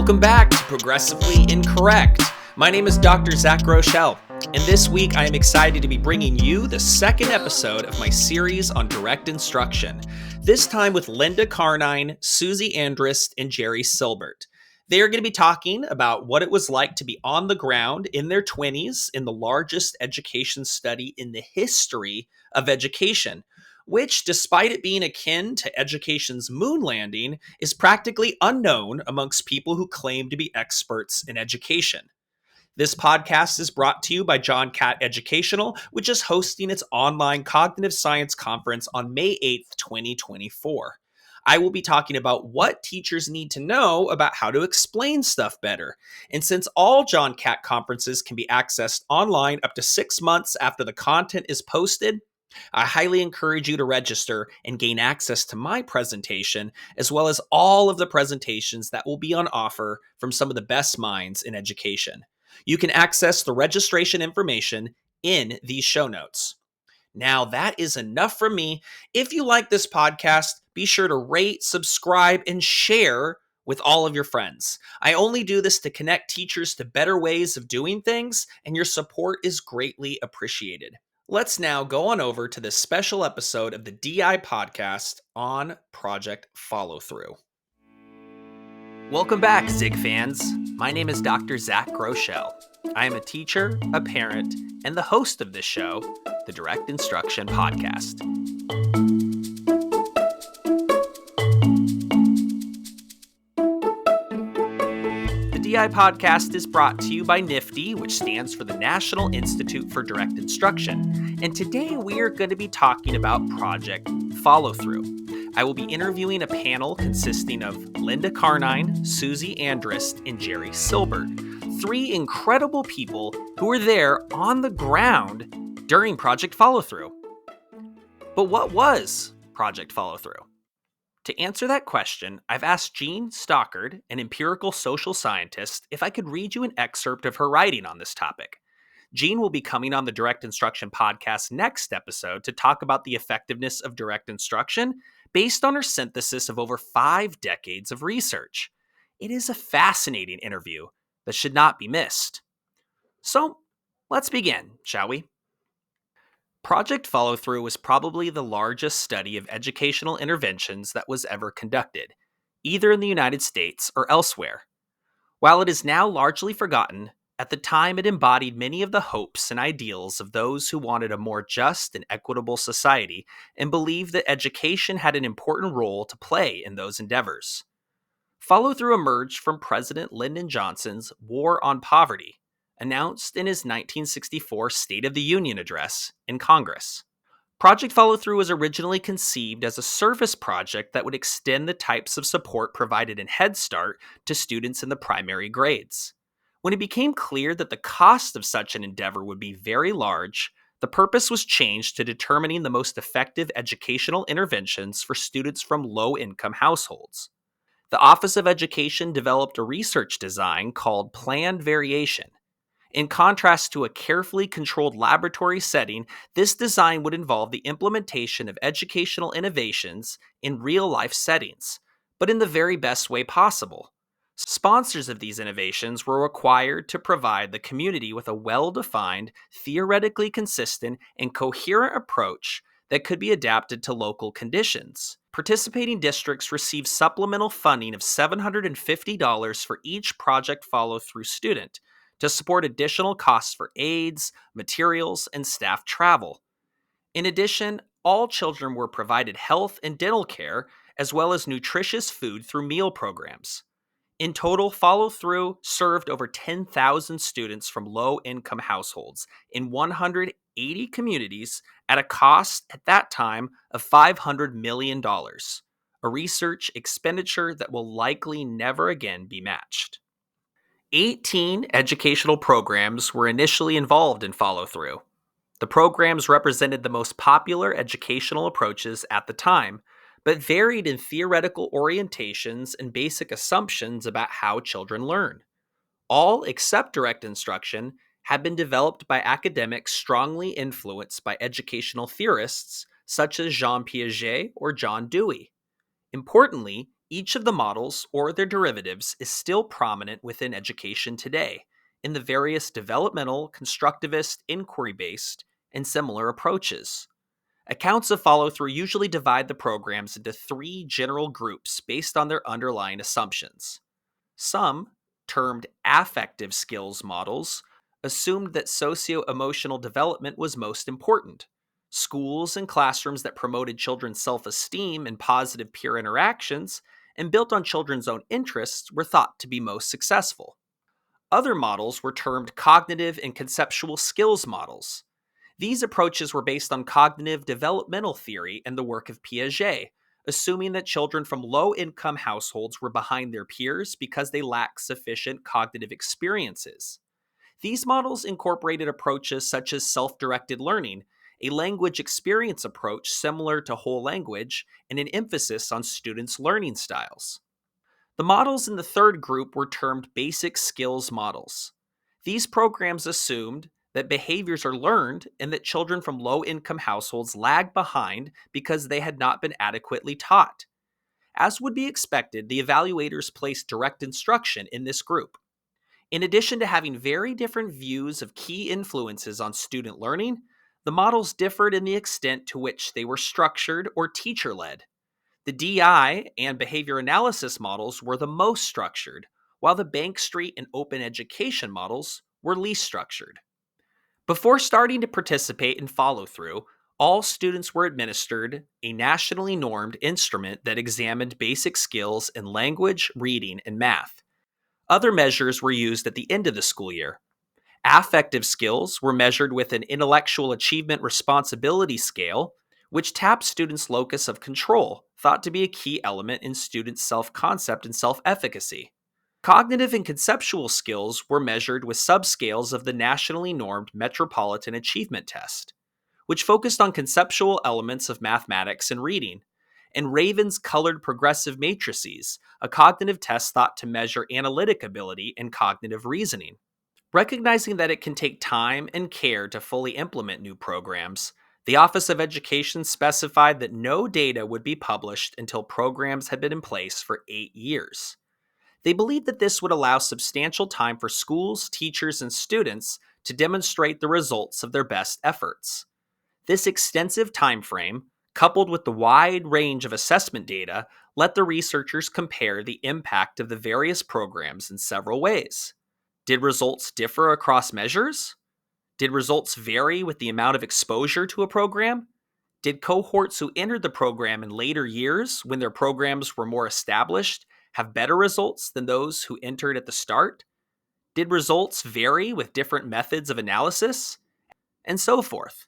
Welcome back to Progressively Incorrect. My name is Dr. Zach Rochelle, and this week I am excited to be bringing you the second episode of my series on direct instruction, this time with Linda Carnine, Susie Andrist, and Jerry Silbert. They are going to be talking about what it was like to be on the ground in their 20s in the largest education study in the history of education, which, despite it being akin to education's moon landing, is practically unknown amongst people who claim to be experts in education. This podcast is brought to you by John Catt Educational, which is hosting its online cognitive science conference on May 8th, 2024. I will be talking about what teachers need to know about how to explain stuff better. And since all John Catt conferences can be accessed online up to 6 months after the content is posted, I highly encourage you to register and gain access to my presentation, as well as all of the presentations that will be on offer from some of the best minds in education. You can access the registration information in these show notes. Now, that is enough from me. If you like this podcast, be sure to rate, subscribe, and share with all of your friends. I only do this to connect teachers to better ways of doing things, and your support is greatly appreciated. Let's now go on over to this special episode of the DI podcast on Project Follow-Through. Welcome back, Zig fans. My name is Dr. Zach Rochelle. I am a teacher, a parent, and the host of this show, the Direct Instruction Podcast. The DI podcast is brought to you by NIFTY, which stands for the National Institute for Direct Instruction. And today we are going to be talking about Project Follow-Through. I will be interviewing a panel consisting of Linda Carnine, Susie Andrist, and Jerry Silbert, three incredible people who were there on the ground during Project Follow-Through. But what was Project Follow-Through? To answer that question, I've asked Jean Stockard, an empirical social scientist, if I could read you an excerpt of her writing on this topic. Jean will be coming on the Direct Instruction podcast next episode to talk about the effectiveness of direct instruction based on her synthesis of over 5 decades of research. It is a fascinating interview that should not be missed. So, let's begin, shall we? Project Follow-Through was probably the largest study of educational interventions that was ever conducted, either in the United States or elsewhere. While it is now largely forgotten, at the time it embodied many of the hopes and ideals of those who wanted a more just and equitable society and believed that education had an important role to play in those endeavors. Follow-Through emerged from President Lyndon Johnson's War on Poverty, announced in his 1964 State of the Union address in Congress. Project Follow-Through was originally conceived as a service project that would extend the types of support provided in Head Start to students in the primary grades. When it became clear that the cost of such an endeavor would be very large, the purpose was changed to determining the most effective educational interventions for students from low-income households. The Office of Education developed a research design called Planned Variation. In contrast to a carefully controlled laboratory setting, this design would involve the implementation of educational innovations in real-life settings, but in the very best way possible. Sponsors of these innovations were required to provide the community with a well-defined, theoretically consistent, and coherent approach that could be adapted to local conditions. Participating districts received supplemental funding of $750 for each Project Follow-Through student to support additional costs for aids, materials, and staff travel. In addition, all children were provided health and dental care, as well as nutritious food through meal programs. In total, Follow-Through served over 10,000 students from low-income households in 180 communities at a cost at that time of $500 million, a research expenditure that will likely never again be matched. 18 educational programs were initially involved in Follow-Through. The programs represented the most popular educational approaches at the time, but varied in theoretical orientations and basic assumptions about how children learn. All except direct instruction have been developed by academics strongly influenced by educational theorists such as Jean Piaget or John Dewey. Importantly, Each of the models, or their derivatives, is still prominent within education today in the various developmental, constructivist, inquiry based, and similar approaches. Accounts of follow through usually divide the programs into three general groups based on their underlying assumptions. Some, termed affective skills models, assumed that socio emotional development was most important. Schools and classrooms that promoted children's self esteem and positive peer interactions and built on children's own interests were thought to be most successful. Other models were termed cognitive and conceptual skills models. These approaches were based on cognitive developmental theory and the work of Piaget, assuming that children from low income households were behind their peers because they lacked sufficient cognitive experiences. These models incorporated approaches such as self directed learning, a language experience approach similar to whole language, and an emphasis on students' learning styles. The models in the third group were termed basic skills models. These programs assumed that behaviors are learned and that children from low income households lag behind because they had not been adequately taught. As would be expected, the evaluators placed direct instruction in this group. In addition to having very different views of key influences on student learning, the models differed in the extent to which they were structured or teacher led. The DI and behavior analysis models were the most structured, while the Bank Street and open education models were least structured. Before starting to participate in follow through, all students were administered a nationally normed instrument that examined basic skills in language, reading, and math. Other measures were used at the end of the school year. Affective skills were measured with an intellectual achievement responsibility scale, which tapped students' locus of control, thought to be a key element in students' self concept and self efficacy. Cognitive and conceptual skills were measured with subscales of the nationally normed Metropolitan Achievement Test, which focused on conceptual elements of mathematics and reading, and Raven's colored progressive matrices, a cognitive test thought to measure analytic ability and cognitive reasoning. Recognizing that it can take time and care to fully implement new programs, the Office of Education specified that no data would be published until programs had been in place for 8 years. They believed that this would allow substantial time for schools, teachers, and students to demonstrate the results of their best efforts. This extensive time frame, coupled with the wide range of assessment data, let the researchers compare the impact of the various programs in several ways. Did results differ across measures? Did results vary with the amount of exposure to a program? Did cohorts who entered the program in later years, when their programs were more established, have better results than those who entered at the start? Did results vary with different methods of analysis? And so forth.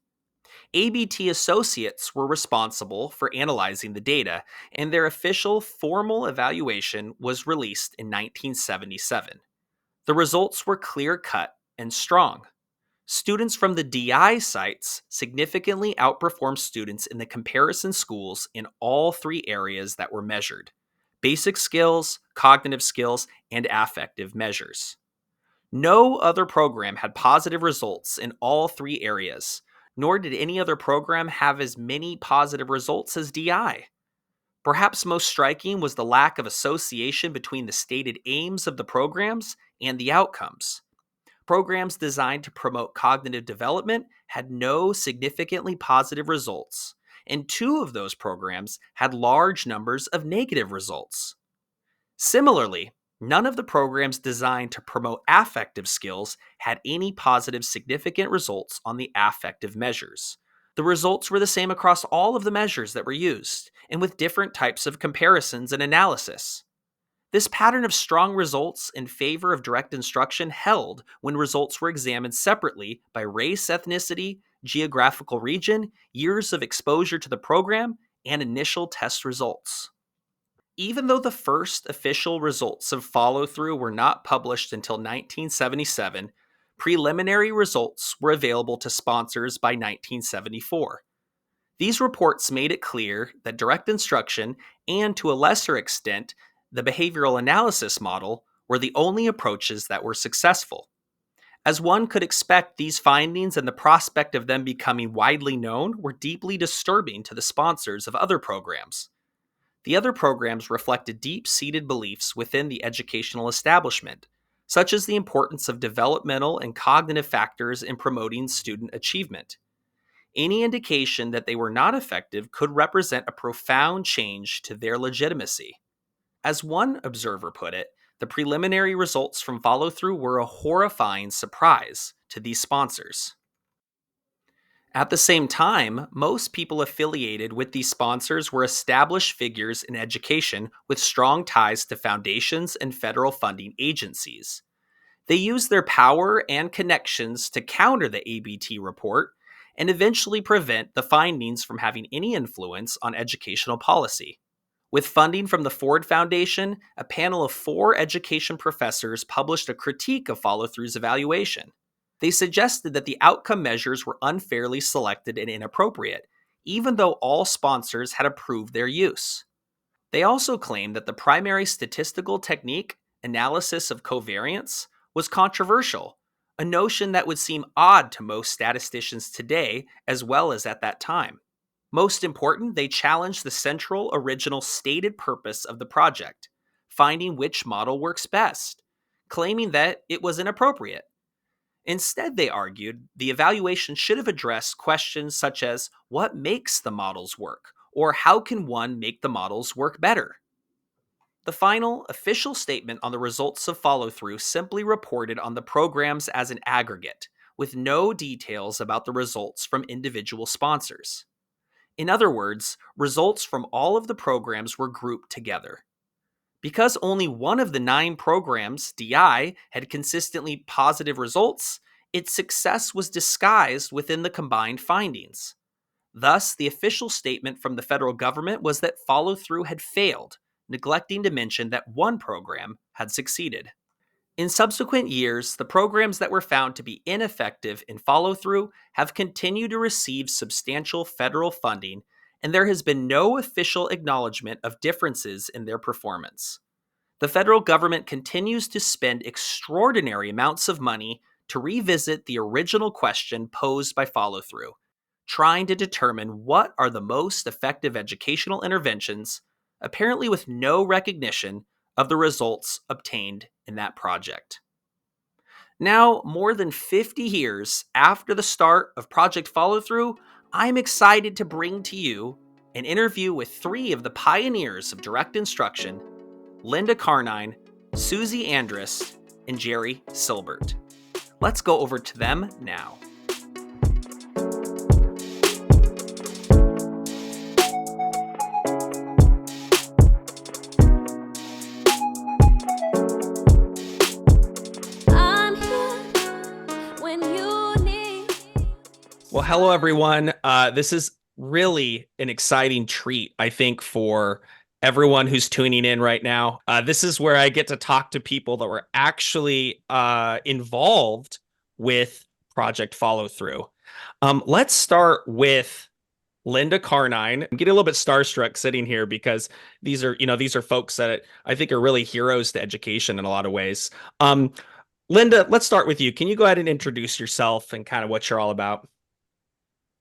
ABT associates were responsible for analyzing the data, and their official formal evaluation was released in 1977. The results were clear-cut and strong. Students from the DI sites significantly outperformed students in the comparison schools in all three areas that were measured: basic skills, cognitive skills, and affective measures. No other program had positive results in all three areas, nor did any other program have as many positive results as DI. Perhaps most striking was the lack of association between the stated aims of the programs and the outcomes. Programs designed to promote cognitive development had no significantly positive results, and two of those programs had large numbers of negative results. Similarly, none of the programs designed to promote affective skills had any positive significant results on the affective measures. The results were the same across all of the measures that were used, and with different types of comparisons and analysis. This pattern of strong results in favor of direct instruction held when results were examined separately by race, ethnicity, geographical region, years of exposure to the program, and initial test results. Even though the first official results of follow through were not published until 1977, preliminary results were available to sponsors by 1974. These reports made it clear that direct instruction, and to a lesser extent, the behavioral analysis model, were the only approaches that were successful. As one could expect, these findings and the prospect of them becoming widely known were deeply disturbing to the sponsors of other programs. The other programs reflected deep-seated beliefs within the educational establishment, such as the importance of developmental and cognitive factors in promoting student achievement. Any indication that they were not effective could represent a profound change to their legitimacy. As one observer put it, the preliminary results from follow through were a horrifying surprise to these sponsors. At the same time, most people affiliated with these sponsors were established figures in education with strong ties to foundations and federal funding agencies. They used their power and connections to counter the ABT report and eventually prevent the findings from having any influence on educational policy. With funding from the Ford Foundation, a panel of 4 education professors published a critique of follow through's evaluation. They suggested that the outcome measures were unfairly selected and inappropriate, even though all sponsors had approved their use. They also claimed that the primary statistical technique, analysis of covariance, was controversial, a notion that would seem odd to most statisticians today as well as at that time. Most important, they challenged the central original stated purpose of the project, finding which model works best, claiming that it was inappropriate. Instead, they argued the evaluation should have addressed questions such as what makes the models work, or how can one make the models work better? The final, official statement on the results of follow through simply reported on the programs as an aggregate, with no details about the results from individual sponsors. In other words, results from all of the programs were grouped together. Because only one of the 9 programs, DI, had consistently positive results, its success was disguised within the combined findings. Thus, the official statement from the federal government was that follow through had failed, neglecting to mention that one program had succeeded. In subsequent years, the programs that were found to be ineffective in follow through have continued to receive substantial federal funding, and there has been no official acknowledgement of differences in their performance. The federal government continues to spend extraordinary amounts of money to revisit the original question posed by follow through, trying to determine what are the most effective educational interventions, apparently with no recognition of the results obtained in that project. Now, more than 50 years after the start of Project Follow Through, I'm excited to bring to you an interview with 3 of the pioneers of direct instruction: Linda Carnine, Susie Andrist, and Jerry Silbert. Let's go over to them now. Well, hello, everyone. This is really an exciting treat, I think, for everyone who's tuning in right now. This is where I get to talk to people that were actually involved with Project Follow Through. Let's start with Linda Carnine. I'm getting a little bit starstruck sitting here because these are folks that I think are really heroes to education in a lot of ways. Linda, let's start with you. Can you go ahead and introduce yourself and kind of what you're all about?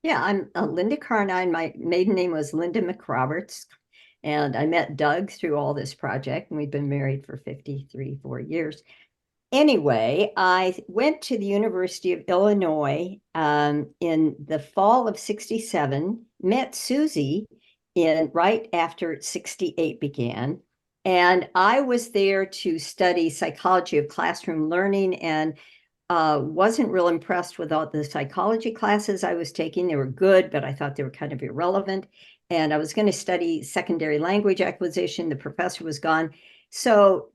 Yeah, I'm Linda Carnine. My maiden name was Linda McRoberts, and I met Doug through all this project, and we've been married for 4 years. Anyway, I went to the University of Illinois in the fall of '67, met Susie right after '68 began, and I was there to study psychology of classroom learning and wasn't real impressed with all the psychology classes I was taking. They were good, but I thought they were kind of irrelevant. And I was going to study secondary language acquisition. The professor was gone. So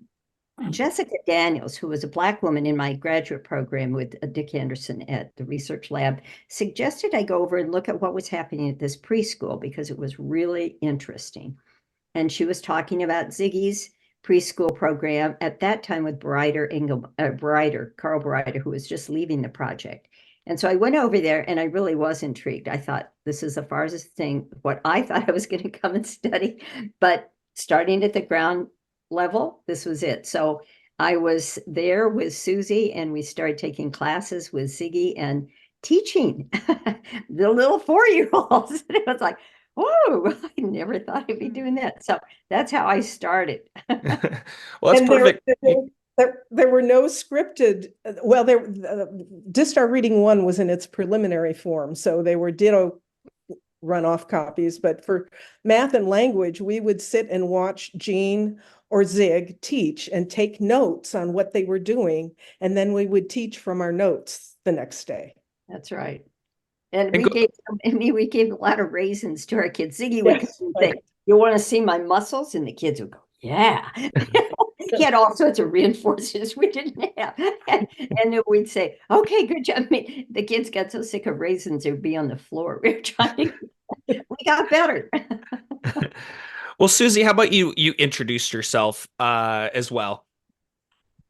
Jessica Daniels, who was a Black woman in my graduate program with Dick Anderson at the research lab, suggested I go over and look at what was happening at this preschool because it was really interesting. And she was talking about Ziggy's preschool program at that time with Carl Breider, who was just leaving the project. And so I went over there and I really was intrigued. I thought this is the farthest thing, what I thought I was going to come and study, but starting at the ground level, this was it. So I was there with Susie and we started taking classes with Ziggy and teaching the little 4-year-olds. It was like, Oh, I never thought I'd be doing that. So that's how I started. Well, that's And perfect. there were no scripted, well, Distar Reading 1 was in its preliminary form, so they were ditto runoff copies. But for math and language, we would sit and watch Jean or Zig teach and take notes on what they were doing. And then we would teach from our notes the next day. That's right. And And we gave a lot of raisins to our kids. Ziggy would come Yes, and right. say, "You want to see my muscles?" And the kids would go, "Yeah." He had all sorts of reinforcers we didn't have. And then we'd say, "Okay, good job." I mean, the kids got so sick of raisins, they would be on the floor. We were trying to, we got better. well, Susie, how about you introduce yourself as well?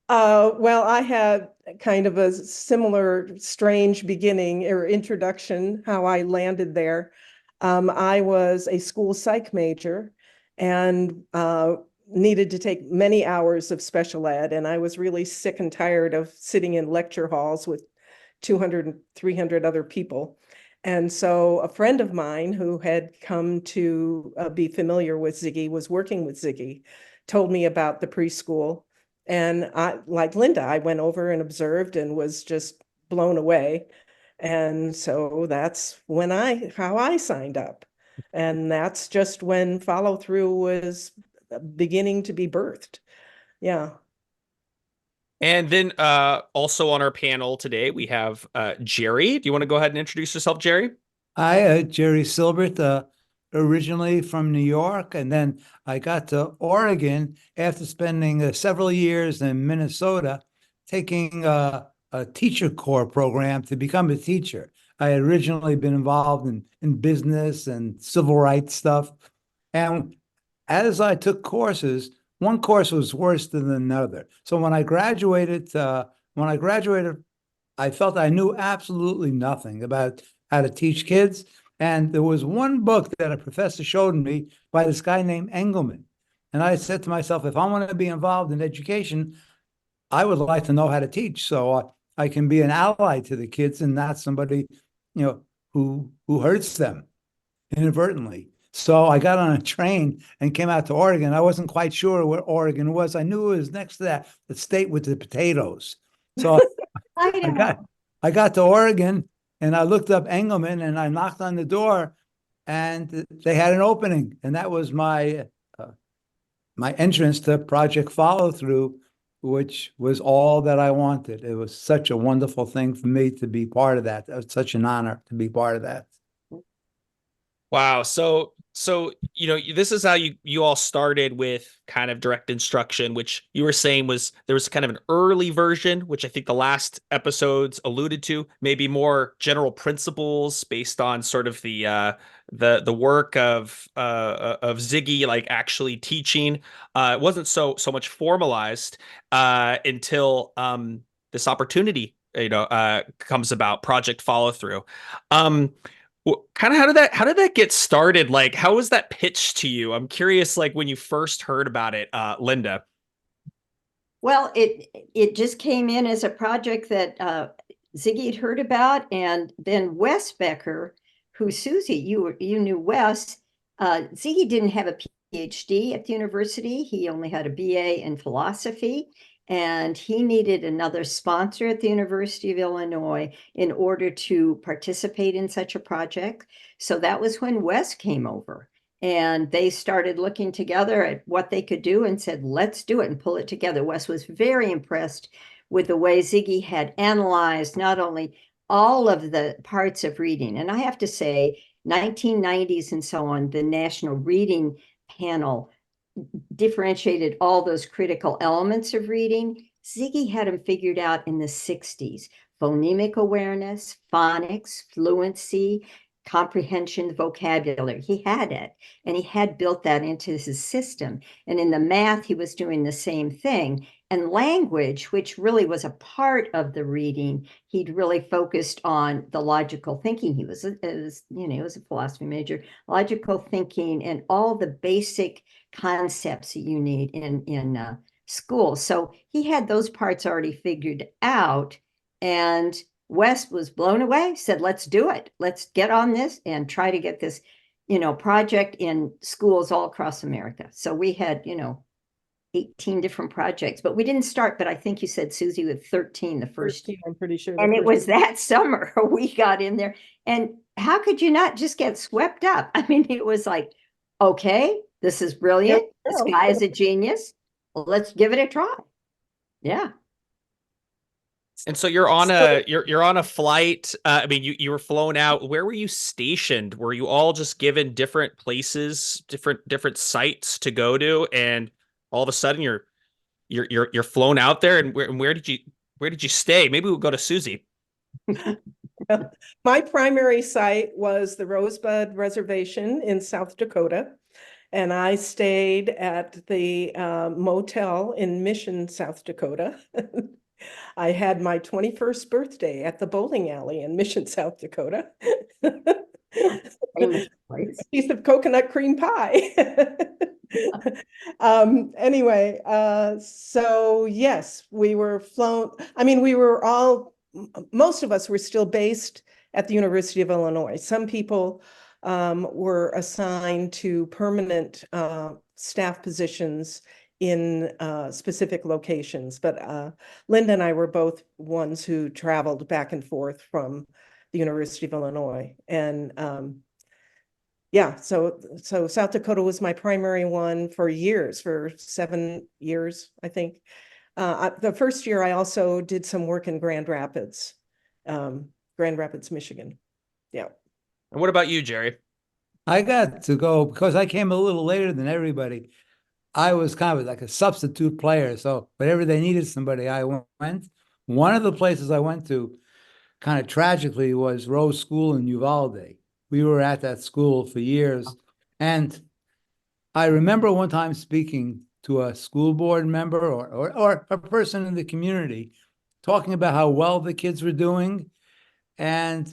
Well, I had kind of a similar strange beginning or introduction, how I landed there. I was a school psych major and needed to take many hours of special ed. And I was really sick and tired of sitting in lecture halls with 200 and 300 other people. And so a friend of mine who had come to be familiar with Ziggy, was working with Ziggy, told me about the preschool. And I, like Linda, I went over and observed and was just blown away. And so that's how I signed up. And that's just when follow through was beginning to be birthed. Yeah. And then also on our panel today, we have Jerry. Do you want to go ahead and introduce yourself, Jerry? Hi, Jerry Silbert, originally from New York, and then I got to Oregon after spending several years in Minnesota, taking a teacher corps program to become a teacher. I had originally been involved in business and civil rights stuff, and as I took courses, one course was worse than another. So when I graduated I felt I knew absolutely nothing about how to teach kids. And there was one book that a professor showed me by this guy named Engelman. And I said to myself, if I want to be involved in education, I would like to know how to teach so I can be an ally to the kids and not somebody, who hurts them inadvertently. So I got on a train and came out to Oregon. I wasn't quite sure where Oregon was. I knew it was next to the state with the potatoes. So I I got know. I got to Oregon and I looked up Engelman and I knocked on the door and they had an opening, and that was uh, my entrance to Project Follow Through, which was all that I wanted. It was such a wonderful thing for me to be part of that. It was such an honor to be part of that. Wow. So this is how you all started with kind of direct instruction, which you were saying there was kind of an early version, which I think the last episodes alluded to, maybe more general principles based on sort of the work of Ziggy, like actually teaching. It wasn't so much formalized until this opportunity comes about, Project Follow Through. Um, kind of how did that get started? Like, how was that pitched to you? I'm curious, like when you first heard about it, Linda. Well, it just came in as a project that Ziggy had heard about, and then Wes Becker, who Susie, you knew Wes. Ziggy didn't have a PhD at the university; he only had a BA in philosophy, and he needed another sponsor at the University of Illinois in order to participate in such a project. So that was when Wes came over. And they started looking together at what they could do and said, let's do it and pull it together. Wes was very impressed with the way Ziggy had analyzed not only all of the parts of reading, and I have to say, 1990s and so on, the National Reading Panel differentiated all those critical elements of reading. Ziggy had them figured out in the 60s. Phonemic awareness, phonics, fluency, comprehension, vocabulary. He had it, and he had built that into his system. And in the math, he was doing the same thing. And language, which really was a part of the reading, he'd really focused on the logical thinking. He was a philosophy major, logical thinking, and all the basic concepts that you need in school. So he had those parts already figured out, and Wes was blown away, said, let's do it. Let's get on this and try to get this project in schools all across America. So we had, 18 different projects, but we didn't start, but I think you said, Susie, with 13 the first year. 13, I'm pretty sure. And it was that summer we got in there. And how could you not just get swept up? I mean, it was like, okay, this is brilliant. This guy is a genius. Well, let's give it a try. Yeah. And so you're on a flight. I mean, you were flown out. Where were you stationed? Were you all just given different places, different sites to go to, and all of a sudden you're flown out there? And where did you stay? Maybe we'll go to Susie. My primary site was the Rosebud Reservation in South Dakota, and I stayed at the motel in Mission, South Dakota. I had my 21st birthday at the bowling alley in Mission, South Dakota. Famous place. Piece of coconut cream pie. Anyway, so yes, we were flown. I mean, most of us were still based at the University of Illinois. Some people were assigned to permanent staff positions in specific locations, but Linda and I were both ones who traveled back and forth from the University of Illinois. And yeah, so South Dakota was my primary one for years, for 7 years, I think. The first year I also did some work in Grand Rapids, Michigan. Yeah. And what about you, Jerry? I got to go because I came a little later than everybody. I was kind of like a substitute player. So whenever they needed somebody, I went. One of the places I went to kind of tragically was Rose School in Uvalde. We were at that school for years. And I remember one time speaking to a school board member or a person in the community talking about how well the kids were doing. And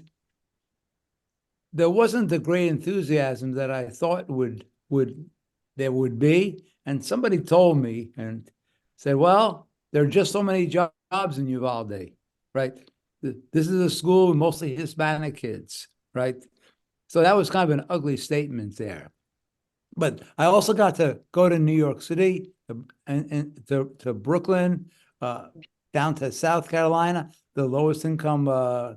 there wasn't the great enthusiasm that I thought there would be. And somebody told me and said, well, there are just so many jobs in Uvalde, right? This is a school with mostly Hispanic kids, right? So that was kind of an ugly statement there. But I also got to go to New York City and to Brooklyn, down to South Carolina, the lowest income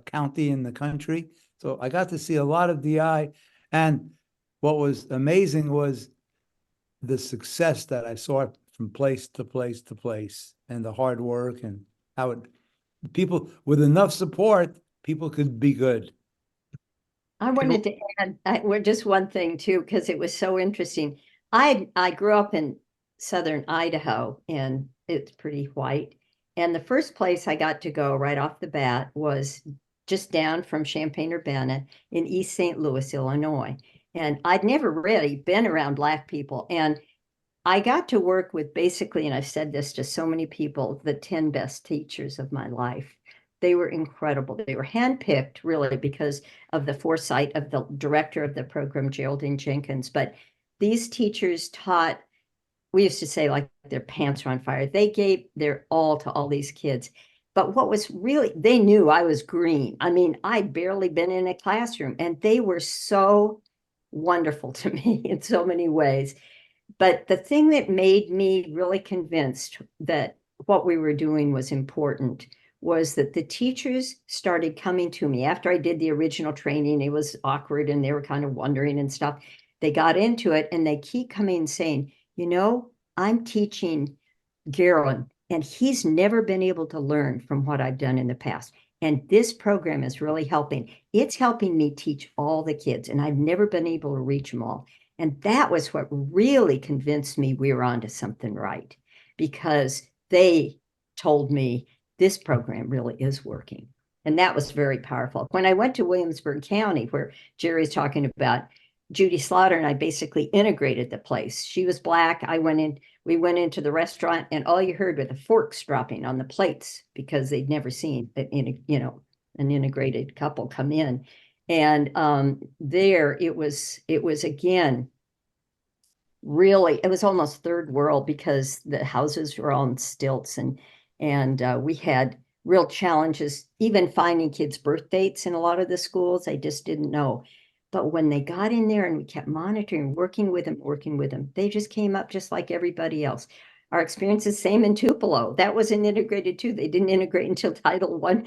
county in the country. So I got to see a lot of DI. And what was amazing was the success that I saw from place to place to place, and the hard work and how people with enough support, people could be good. I wanted to add just one thing too, because it was so interesting. I grew up in southern Idaho, and it's pretty white. And the first place I got to go right off the bat was just down from Champaign-Urbana in East St. Louis, Illinois. And I'd never really been around Black people. And I got to work with basically, and I've said this to so many people, the 10 best teachers of my life. They were incredible. They were handpicked really because of the foresight of the director of the program, Geraldine Jenkins. But these teachers taught, we used to say like their pants were on fire. They gave their all to all these kids. But what was really, they knew I was green. I mean, I'd barely been in a classroom, and they were so wonderful to me in so many ways. But the thing that made me really convinced that what we were doing was important was that the teachers started coming to me after I did the original training. It was awkward and they were kind of wondering and stuff. They got into it and they keep coming and saying, I'm teaching Gerald, and he's never been able to learn from what I've done in the past. And this program is really helping. It's helping me teach all the kids, and I've never been able to reach them all. And that was what really convinced me we were onto something right, because they told me this program really is working. And that was very powerful. When I went to Williamsburg County, where Jerry's talking about, Judy Slaughter and I basically integrated the place. She was Black. We went into the restaurant, and all you heard were the forks dropping on the plates because they'd never seen an integrated couple come in. And there it was again, really, it was almost third world because the houses were on stilts, and we had real challenges, even finding kids' birth dates in a lot of the schools. I just didn't know. But when they got in there and we kept monitoring, working with them, they just came up just like everybody else. Our experience is same in Tupelo. That wasn't integrated too. They didn't integrate until Title I.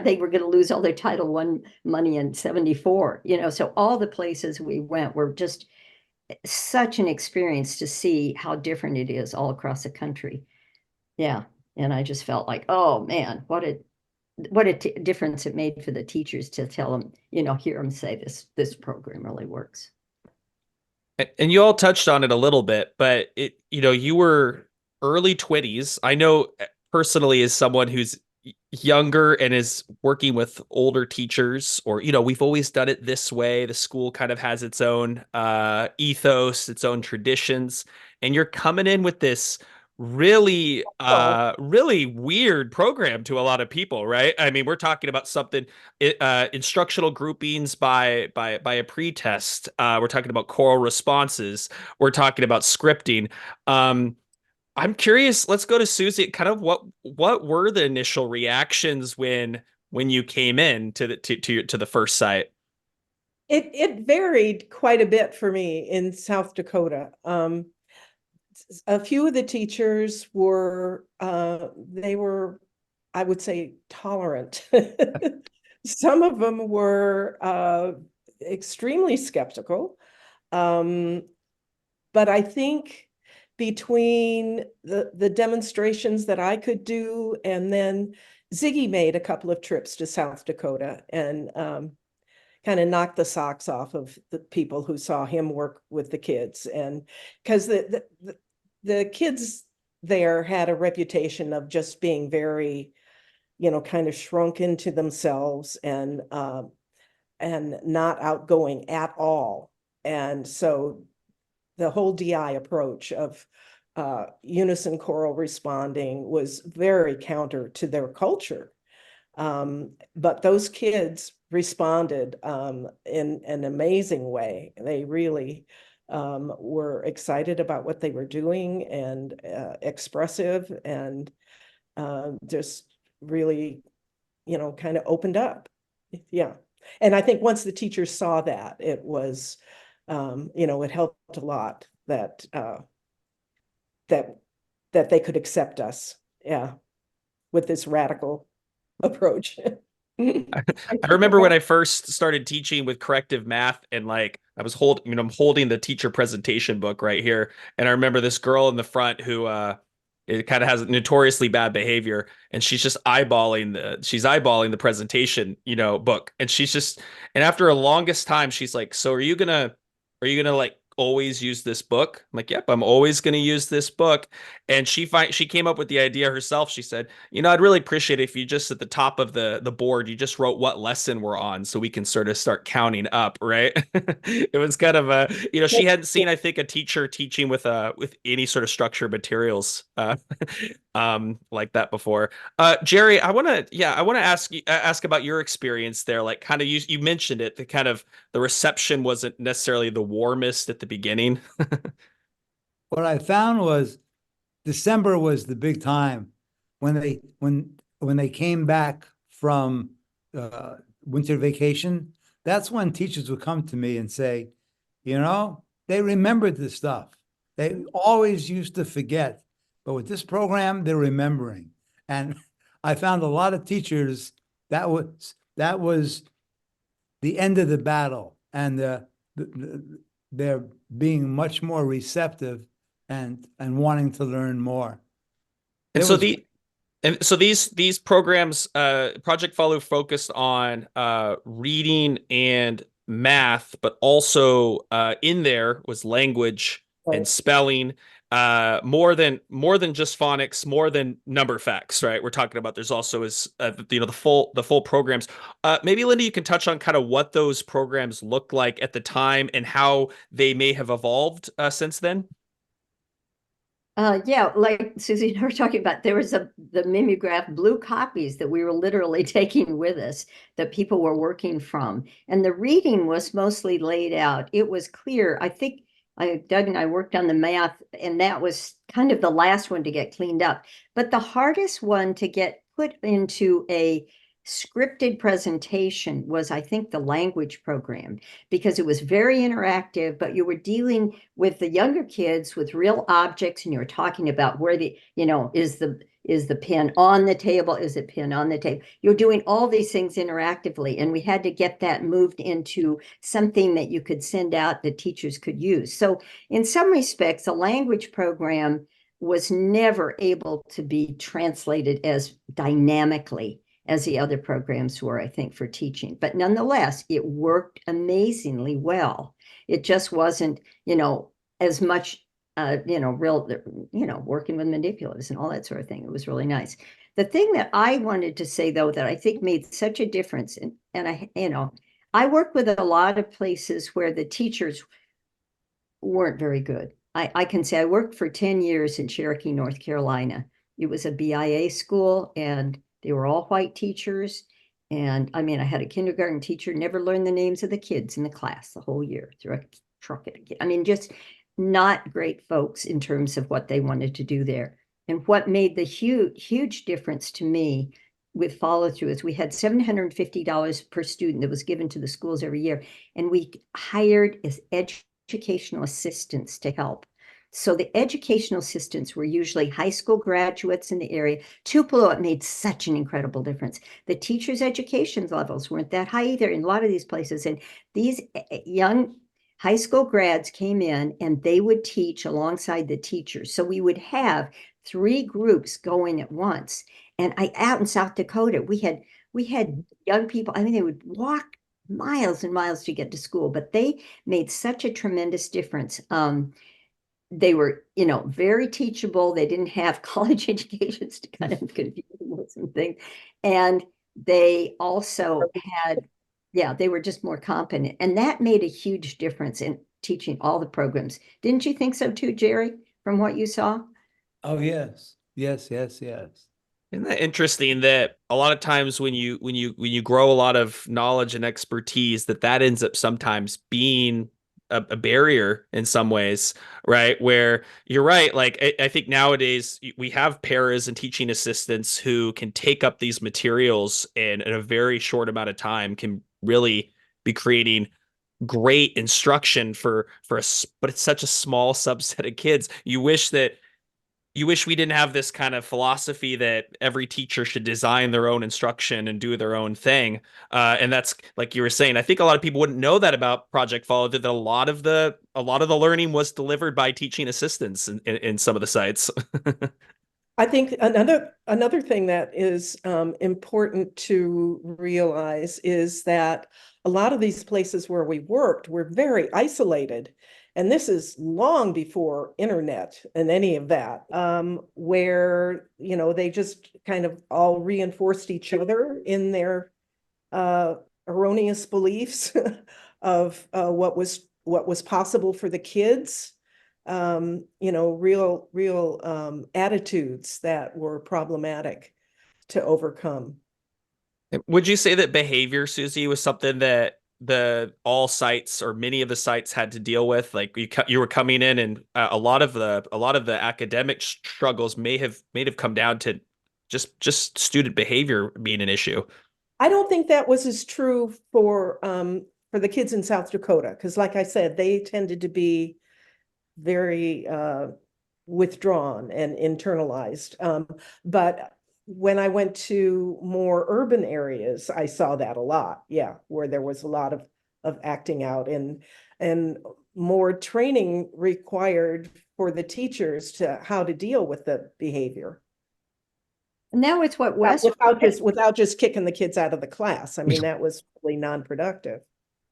They were going to lose all their Title I money in 74. So all the places we went were just such an experience to see how different it is all across the country. Yeah. And I just felt like, oh man, what a difference it made for the teachers to tell them, hear them say this program really works. And you all touched on it a little bit, but you were early 20s. I know personally as someone who's younger and is working with older teachers, or, we've always done it this way. The school kind of has its own ethos, its own traditions, and you're coming in with this really really weird program to a lot of people, right? I mean, we're talking about something instructional groupings by a pretest. We're talking about choral responses. We're talking about scripting. I'm curious, let's go to Susie. Kind of what were the initial reactions when you came in to the first site? It varied quite a bit for me in South Dakota. A few of the teachers were, I would say, tolerant. Some of them were extremely skeptical. But I think between the demonstrations that I could do, and then Ziggy made a couple of trips to South Dakota and kind of knocked the socks off of the people who saw him work with the kids. And because the kids there had a reputation of just being very, kind of shrunk into themselves and not outgoing at all. And so the whole DI approach of unison choral responding was very counter to their culture. But those kids responded in an amazing way. They really were excited about what they were doing and expressive, and just really, kind of opened up. Yeah. And I think once the teachers saw that, it was, it helped a lot that they could accept us. Yeah. With this radical approach. I remember when I first started teaching with corrective math, and like I'm holding the teacher presentation book right here, and I remember this girl in the front who it kind of has notoriously bad behavior, and she's eyeballing the presentation, book, and and after a longest time she's like, "So are you gonna like always use this book?" I'm like, "Yep, I'm always going to use this book." And she came up with the idea herself. She said, "I'd really appreciate it if you just at the top of the board, you just wrote what lesson we're on so we can sort of start counting up," right? It was kind of she hadn't seen, I think, a teacher teaching with any sort of structured materials like that before. Jerry, I want to ask about your experience there. Like, kind of, you mentioned it, the reception wasn't necessarily the warmest at the beginning. What I found was December was the big time when they came back from winter vacation. That's when teachers would come to me and say, they remembered this stuff. They always used to forget, but with this program, they're remembering. And I found a lot of teachers that was the end of the battle, and they're being much more receptive and wanting to learn more. And so these programs, Project Follow, focused on reading and math, but also in there was language and spelling, more than just phonics, more than number facts, right? We're talking about there's also the full programs. Maybe Linda, you can touch on kind of what those programs looked like at the time and how they may have evolved since then. Yeah, like Susie and I were talking about, there was the mimeograph blue copies that we were literally taking with us that people were working from. And the reading was mostly laid out. It was clear. I think Doug and I worked on the math, and that was kind of the last one to get cleaned up. But the hardest one to get put into a scripted presentation was, I think, the language program, because it was very interactive, but you were dealing with the younger kids with real objects, and you were talking about where the, is the pen on the table? Is it pen on the table? You're doing all these things interactively, and we had to get that moved into something that you could send out that teachers could use. So in some respects, a language program was never able to be translated as dynamically as the other programs were, I think, for teaching. But nonetheless, it worked amazingly well. It just wasn't, as much, real, working with manipulatives and all that sort of thing. It was really nice. The thing that I wanted to say, though, that I think made such a difference, and I work with a lot of places where the teachers weren't very good. I can say I worked for 10 years in Cherokee, North Carolina. It was a BIA school, and they were all white teachers. And I mean, I had a kindergarten teacher, never learned the names of the kids in the class the whole year, threw a truck at a kid. I mean, just not great folks in terms of what they wanted to do there. And what made the huge difference to me with follow through is we had $750 per student that was given to the schools every year. And we hired as educational assistants to help. So the educational assistants were usually high school graduates in the area. Tupelo, it made such an incredible difference. The teachers' education levels weren't that high either in a lot of these places. And these young high school grads came in and they would teach alongside the teachers. So we would have 3 groups going at once. And out in South Dakota, we had young people, I mean, they would walk miles and miles to get to school, but they made such a tremendous difference. They were, very teachable. They didn't have college educations to kind of confuse them with some things. And they also had, they were just more competent. And that made a huge difference in teaching all the programs. Didn't you think so too, Jerry, from what you saw? Oh, yes. Yes. Isn't that interesting that a lot of times when you grow a lot of knowledge and expertise, that ends up sometimes being a barrier in some ways, right? Where you're right. Like I think nowadays we have paras and teaching assistants who can take up these materials and in a very short amount of time can really be creating great instruction but it's such a small subset of kids. You wish we didn't have this kind of philosophy that every teacher should design their own instruction and do their own thing. And that's like you were saying. I think a lot of people wouldn't know that about Project Follow, that a lot of the learning was delivered by teaching assistants in some of the sites. I think another thing that is important to realize is that a lot of these places where we worked were very isolated. And this is long before internet and any of that, where, they just kind of all reinforced each other in their erroneous beliefs of what was possible for the kids. Real attitudes that were problematic to overcome. Would you say that behavior, Susie, was something that all sites or many of the sites had to deal with? Like you were coming in, and a lot of the academic struggles may have come down to just student behavior being an issue. I don't think that was as true for the kids in South Dakota, because like I said, they tended to be very withdrawn and internalized. But when I went to more urban areas, I saw that a lot. Yeah, where there was a lot of acting out and more training required for the teachers to how to deal with the behavior. And that was what without just kicking the kids out of the class. I mean, that was really non-productive.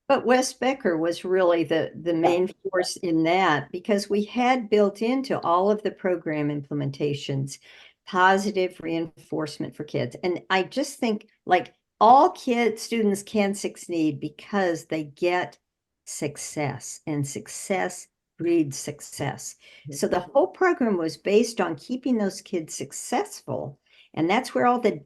But Wes Becker was really the main force in that, because we had built into all of the program implementations positive reinforcement for kids. And I just think like all students can succeed because they get success, and success breeds success. So the whole program was based on keeping those kids successful. And that's where all the,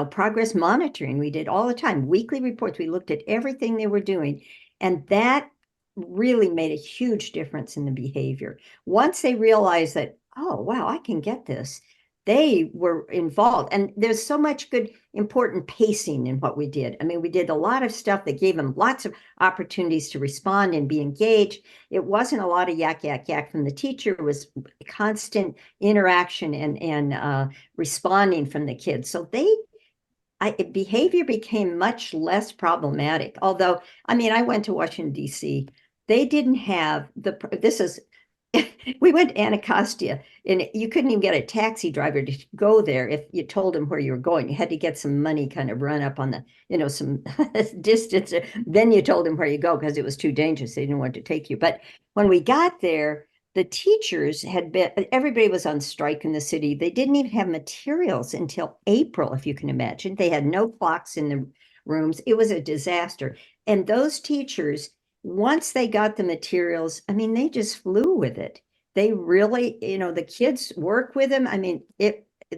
progress monitoring we did all the time, weekly reports, we looked at everything they were doing. And that really made a huge difference in the behavior. Once they realized that, oh, wow, I can get this, they were involved. And there's so much good, important pacing in what we did. I mean, we did a lot of stuff that gave them lots of opportunities to respond and be engaged. It wasn't a lot of yak, yak, yak from the teacher. It was constant interaction and responding from the kids. So behavior became much less problematic. Although, I mean, I went to Washington, D.C. They didn't have we went to Anacostia, and you couldn't even get a taxi driver to go there if you told him where you were going. You had to get some money kind of run up on some distance. Then you told him where you go because it was too dangerous. They didn't want to take you. But when we got there, the teachers everybody was on strike in the city. They didn't even have materials until April, if you can imagine. They had no clocks in the rooms. It was a disaster. And those teachers, once they got the materials, I mean, they just flew with it. They really, the kids work with them. I mean,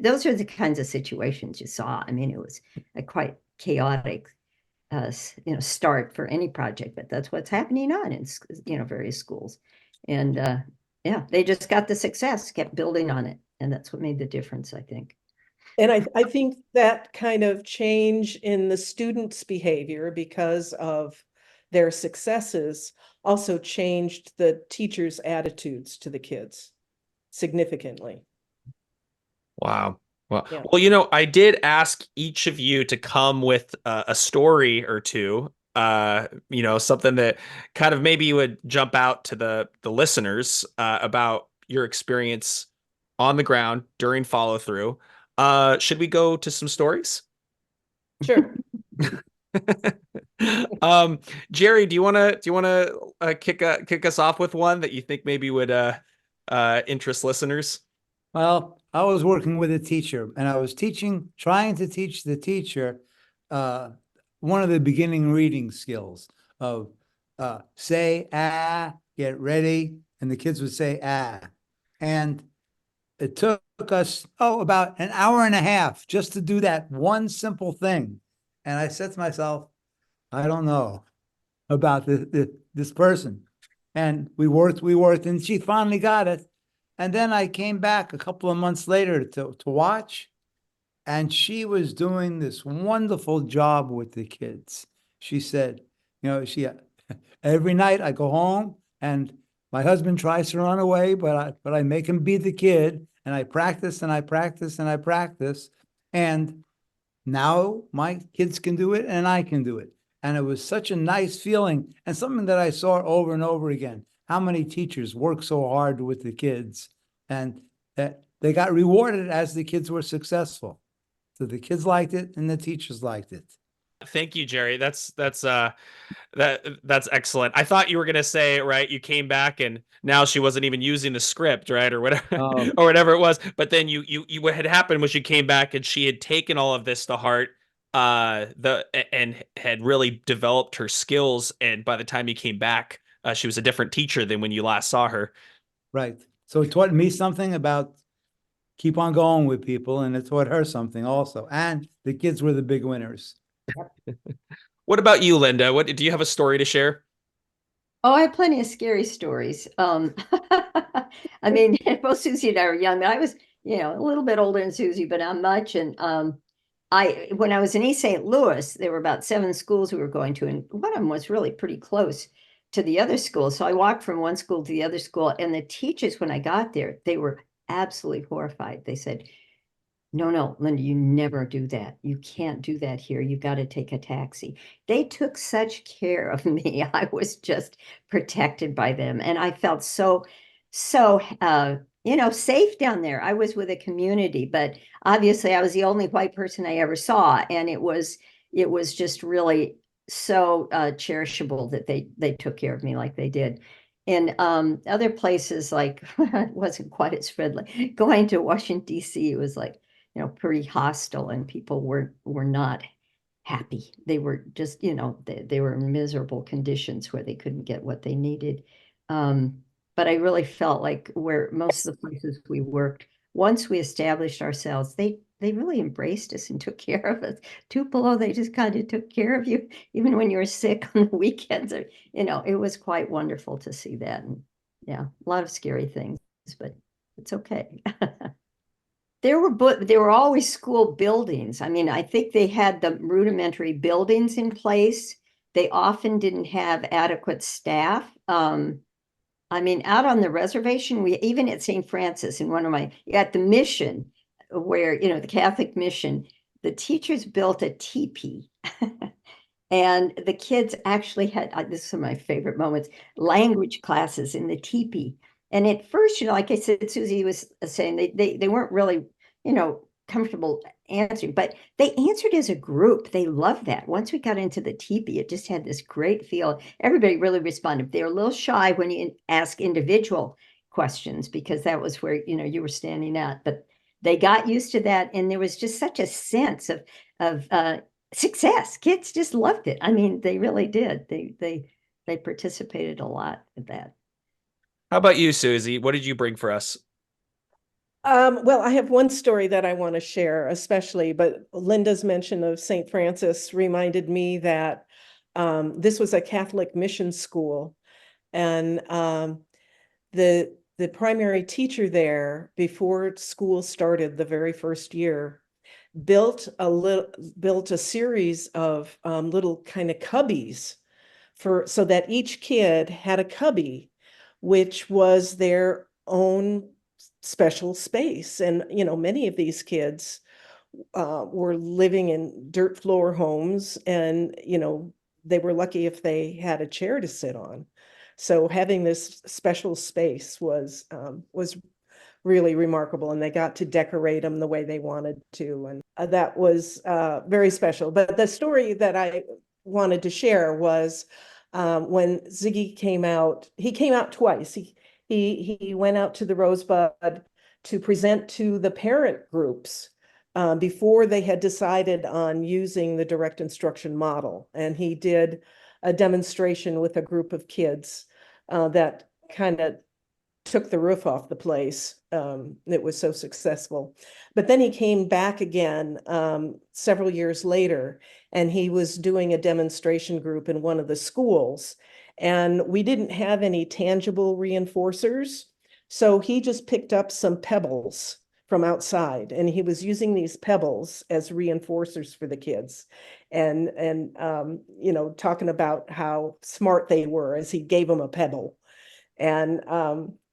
those are the kinds of situations you saw. I mean, it was a quite chaotic, start for any project, but that's what's happening on in, various schools. And yeah, they just got the success, kept building on it. And that's what made the difference, I think. And I think that kind of change in the students' behavior because of their successes also changed the teachers' attitudes to the kids significantly. Wow. Well, Yeah. well, I did ask each of you to come with a story or two, something that kind of maybe would jump out to the listeners about your experience on the ground during follow through. Should we go to some stories? Sure. Jerry, do you want to kick us off with one that you think maybe would interest listeners? Well, I was working with a teacher, and I was trying to teach the teacher one of the beginning reading skills of say ah, get ready, and the kids would say ah. And it took us about an hour and a half just to do that one simple thing. And I said to myself, I don't know about this person. And we worked, and she finally got it. And then I came back a couple of months later to watch, and she was doing this wonderful job with the kids. She said, every night I go home and my husband tries to run away, but I make him be the kid, and I practice and I practice and I practice. And now my kids can do it and I can do it. And it was such a nice feeling, and something that I saw over and over again. How many teachers work so hard with the kids, and that they got rewarded as the kids were successful. So the kids liked it and the teachers liked it. Thank you, Jerry. That's excellent. I thought you were gonna say, right, you came back and now she wasn't even using the script, right, or whatever, or whatever it was. But then what had happened was you came back and she had taken all of this to heart, and had really developed her skills. And by the time you came back, she was a different teacher than when you last saw her. Right. So it taught me something about keep on going with people, and it taught her something also. And the kids were the big winners. What about you, Linda? What do you have a story to share? Oh, I have plenty of scary stories. I mean, both Susie and I were young. I was, a little bit older than Susie, but not much. And when I was in East St. Louis, there were about 7 schools we were going to, and one of them was really pretty close to the other school. So I walked from one school to the other school, and the teachers, when I got there, they were absolutely horrified. They said, no, Linda, you never do that. You can't do that here. You got to take a taxi. They took such care of me. I was just protected by them. And I felt so, safe down there. I was with a community, but obviously I was the only white person I ever saw. And it was just really so cherishable that they took care of me like they did. In other places, like it wasn't quite as friendly. Going to Washington, D.C., it was like, pretty hostile, and people were not happy. They were just, they were in miserable conditions where they couldn't get what they needed. But I really felt like where most of the places we worked, once we established ourselves, they really embraced us and took care of us. Tupelo, they just kind of took care of you, even when you were sick on the weekends. Or, it was quite wonderful to see that. And yeah, a lot of scary things, but it's okay. There were always school buildings. I mean, I think they had the rudimentary buildings in place. They often didn't have adequate staff. I mean, out on the reservation, we even at St. Francis in at the mission, where, the Catholic mission, the teachers built a teepee. And the kids actually had, this is one of my favorite moments, language classes in the teepee. And at first, like I said, Susie was saying, they weren't really, comfortable answering, but they answered as a group. They loved that. Once we got into the teepee, it just had this great feel. Everybody really responded. They were a little shy when you ask individual questions, because that was where, you were standing out. But they got used to that. And there was just such a sense of success. Kids just loved it. I mean, they really did. They participated a lot in that. How about you, Susie? What did you bring for us? Well, I have one story that I want to share, especially, but Linda's mention of St. Francis reminded me that this was a Catholic mission school, and the primary teacher there, before school started the very first year, built a series of little kind of cubbies so that each kid had a cubby, which was their own special space. And, many of these kids were living in dirt floor homes, and, they were lucky if they had a chair to sit on. So having this special space was really remarkable, and they got to decorate them the way they wanted to. And that was very special. But the story that I wanted to share was when Ziggy came out. He came out twice. He went out to the Rosebud to present to the parent groups before they had decided on using the direct instruction model. And he did a demonstration with a group of kids that kind of took the roof off the place. It was so successful. But then he came back again several years later, and he was doing a demonstration group in one of the schools. And we didn't have any tangible reinforcers. So he just picked up some pebbles from outside, and he was using these pebbles as reinforcers for the kids, and talking about how smart they were as he gave them a pebble. And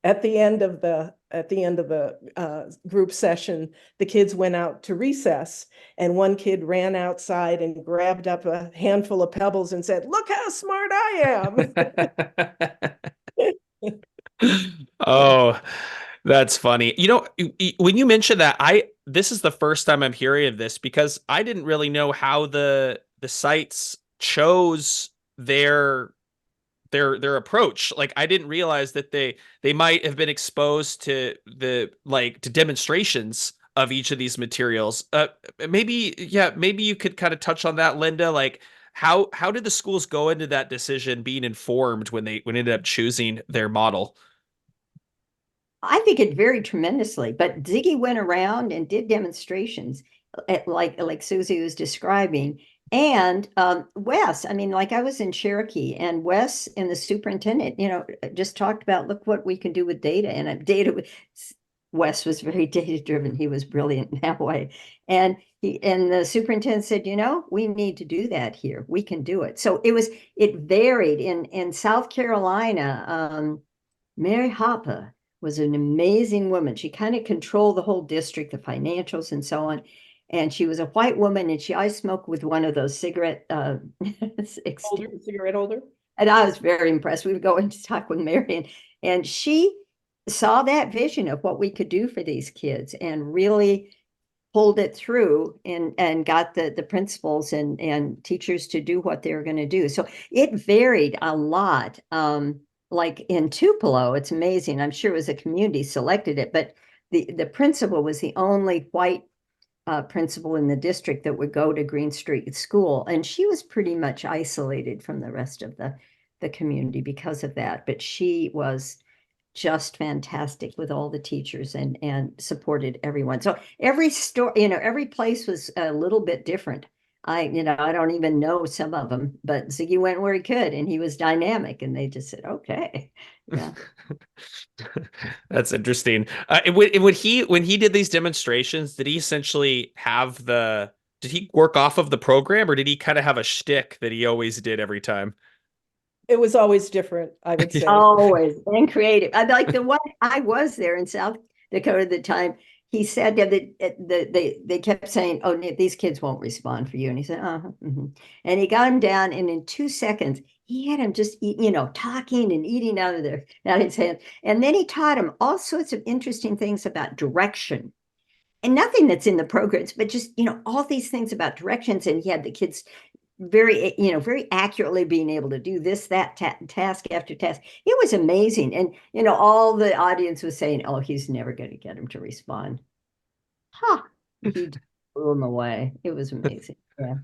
at the end of the group session, the kids went out to recess, and one kid ran outside and grabbed up a handful of pebbles and said, "Look how smart I am." Oh, that's funny. When you mentioned that, this is the first time I'm hearing of this, because I didn't really know how the sites chose their approach. Like, I didn't realize that they might have been exposed to to demonstrations of each of these materials. Maybe you could kind of touch on that, Linda. Like, how did the schools go into that decision, being informed when they ended up choosing their model? I think it varied tremendously, but Ziggy went around and did demonstrations like Susie was describing. And Wes, I mean, like I was in Cherokee, and Wes and the superintendent, just talked about, look what we can do with data. And Wes was very data driven. He was brilliant in that way. And the superintendent said, we need to do that here. We can do it. So it varied. In South Carolina, Mary Hoppe was an amazing woman. She kind of controlled the whole district, the financials and so on. And she was a white woman, and she always smoked with one of those cigarette cigarette holder. And I was very impressed. We would go in to talk with Mary, and she saw that vision of what we could do for these kids and really pulled it through and got the principals and teachers to do what they were going to do. So it varied a lot. Like in Tupelo, it's amazing. I'm sure it was a community selected it, but the principal was the only white principal in the district that would go to Green Street School. And she was pretty much isolated from the rest of the community because of that. But she was just fantastic with all the teachers and supported everyone. So every store, every place was a little bit different. I don't even know some of them, but Ziggy went where he could, and he was dynamic, and they just said, okay. Yeah. That's interesting. When he did these demonstrations, did he essentially have did he work off of the program, or did he kind of have a shtick that he always did every time? It was always different, I would say. Always and creative. I like the one I was there in South Dakota at the time. He said that they kept saying, "Oh, these kids won't respond for you," and he said, "Uh-huh." And he got him down, and in 2 seconds, he had him just talking and eating out of his hand. And then he taught him all sorts of interesting things about direction and nothing that's in the programs, but just all these things about directions. And he had the kids very accurately being able to do this, that, task after task. It was amazing. And, all the audience was saying, "Oh, he's never going to get him to respond." He blew him away. It was amazing. Yeah.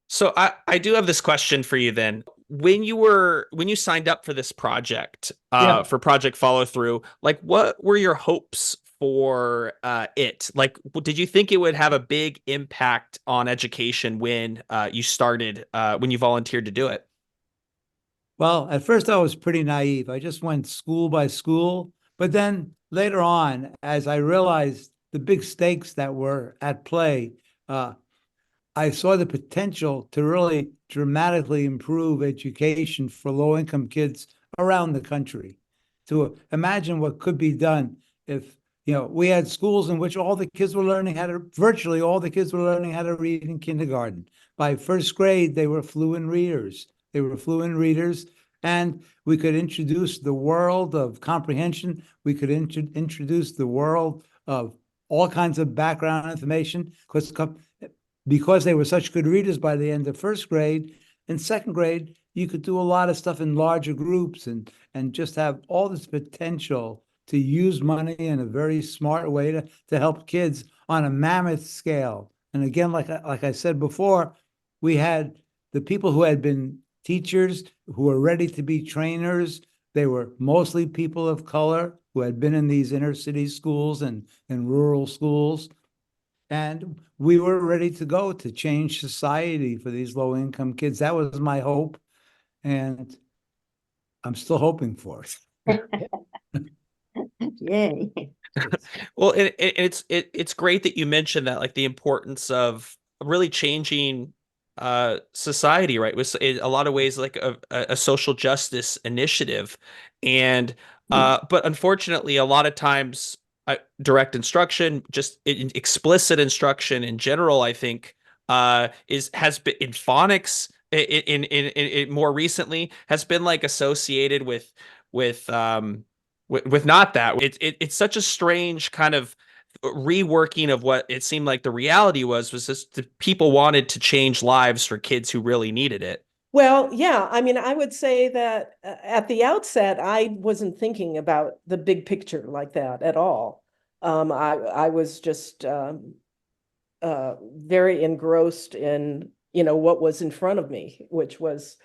So I do have this question for you then. When you signed up for this project, Yeah. for Project Follow Through, like what were your hopes for it? Like, did you think it would have a big impact on education when you started, when you volunteered to do it? Well, at first I was pretty naive. I just went school by school. But then later on, as I realized the big stakes that were at play, uh, I saw the potential to really dramatically improve education for low-income kids around the country. To imagine what could be done if, we had schools in which virtually all the kids were learning how to read in kindergarten. By first grade, they were fluent readers. And we could introduce the world of comprehension. We could introduce the world of all kinds of background information, because they were such good readers by the end of first grade. In second grade, you could do a lot of stuff in larger groups and just have all this potential to use money in a very smart way to help kids on a mammoth scale. And again, like I said before, we had the people who had been teachers who were ready to be trainers. They were mostly people of color who had been in these inner city schools and rural schools. And we were ready to go to change society for these low-income kids. That was my hope, and I'm still hoping for it. Yay. Well, it's great that you mentioned that, like the importance of really changing society, right? With in a lot of ways like a social justice initiative, and but unfortunately, a lot of times direct instruction, just explicit instruction in general, I think has been in phonics in more recently has been like associated with with not that. It's such a strange kind of reworking of what it seemed like the reality was just the people wanted to change lives for kids who really needed it. Well, yeah, I mean, I would say that at the outset, I wasn't thinking about the big picture like that at all. I was just very engrossed in, what was in front of me, which was,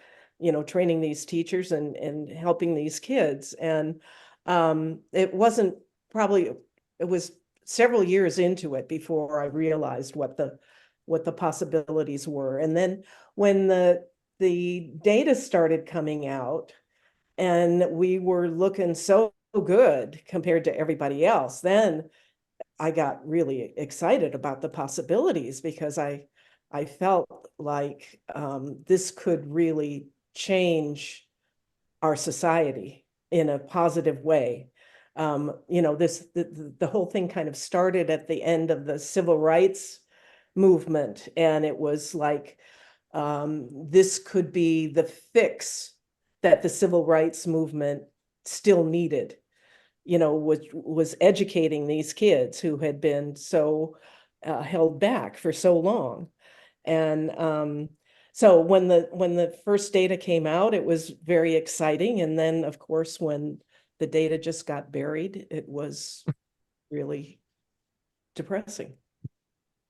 training these teachers and helping these kids. And it wasn't probably, it was several years into it before I realized what the possibilities were. And then when the data started coming out and we were looking so good compared to everybody else, then I got really excited about the possibilities because I felt like this could really change our society in a positive way. The whole thing kind of started at the end of the civil rights movement, and it was like this could be the fix that the civil rights movement still needed, which was educating these kids who had been so held back for so long. And so when the first data came out, it was very exciting. And then, of course, when the data just got buried, it was really depressing.